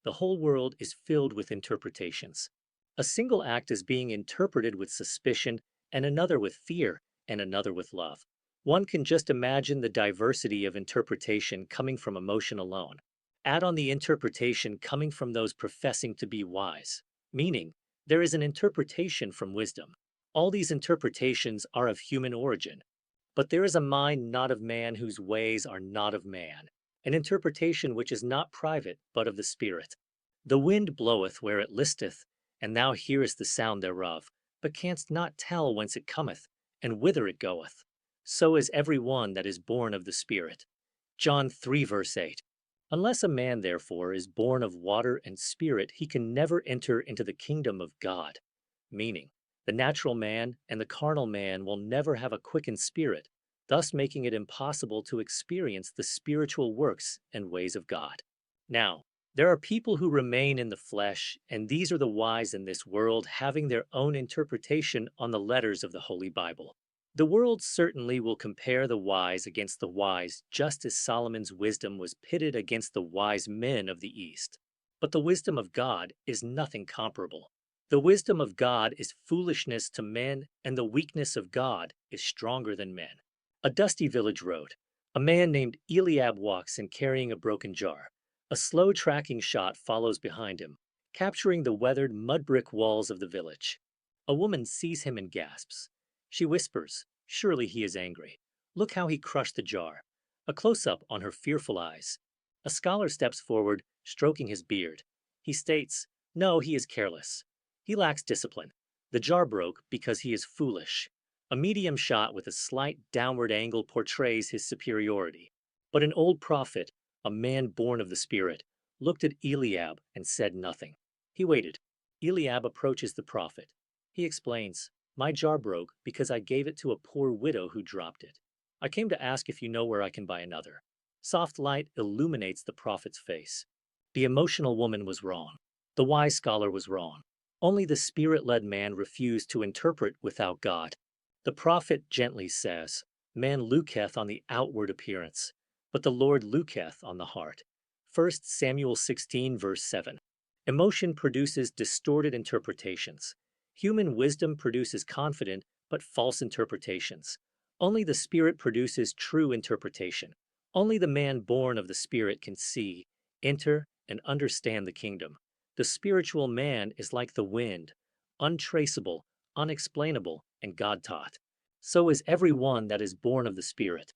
the whole world is filled with interpretations. A single act is being interpreted with suspicion, and another with fear, and another with love. One can just imagine the diversity of interpretation coming from emotion alone. Add on the interpretation coming from those professing to be wise, meaning there is an interpretation from wisdom. All these interpretations are of human origin, but there is a mind not of man whose ways are not of man, an interpretation which is not private, but of the Spirit. The wind bloweth where it listeth, and thou hearest the sound thereof, but canst not tell whence it cometh, and whither it goeth. So is every one that is born of the Spirit. John 3, verse 8. Unless a man, therefore, is born of water and spirit, he can never enter into the kingdom of God. Meaning, the natural man and the carnal man will never have a quickened spirit, thus making it impossible to experience the spiritual works and ways of God. Now, there are people who remain in the flesh, and these are the wise in this world, having their own interpretation on the letters of the Holy Bible. The world certainly will compare the wise against the wise, just as Solomon's wisdom was pitted against the wise men of the East. But the wisdom of God is nothing comparable. The wisdom of God is foolishness to men, and the weakness of God is stronger than men. A dusty village road. A man named Eliab walks in carrying a broken jar. A slow tracking shot follows behind him, capturing the weathered mud brick walls of the village. A woman sees him and gasps. She whispers, "Surely he is angry. Look how he crushed the jar." A close-up on her fearful eyes. A scholar steps forward, stroking his beard. He states, "No, he is careless. He lacks discipline. The jar broke because he is foolish." A medium shot with a slight downward angle portrays his superiority. But an old prophet, a man born of the Spirit, looked at Eliab and said nothing. He waited. Eliab approaches the prophet. He explains, "My jar broke because I gave it to a poor widow who dropped it. I came to ask if you know where I can buy another." Soft light illuminates the prophet's face. The emotional woman was wrong. The wise scholar was wrong. Only the spirit-led man refused to interpret without God. The prophet gently says, "Man looketh on the outward appearance, but the Lord looketh on the heart." 1 Samuel 16, verse 7. Emotion produces distorted interpretations. Human wisdom produces confident but false interpretations. Only the Spirit produces true interpretation. Only the man born of the Spirit can see, enter, and understand the kingdom. The spiritual man is like the wind, untraceable, unexplainable, and God taught. So is every one that is born of the Spirit.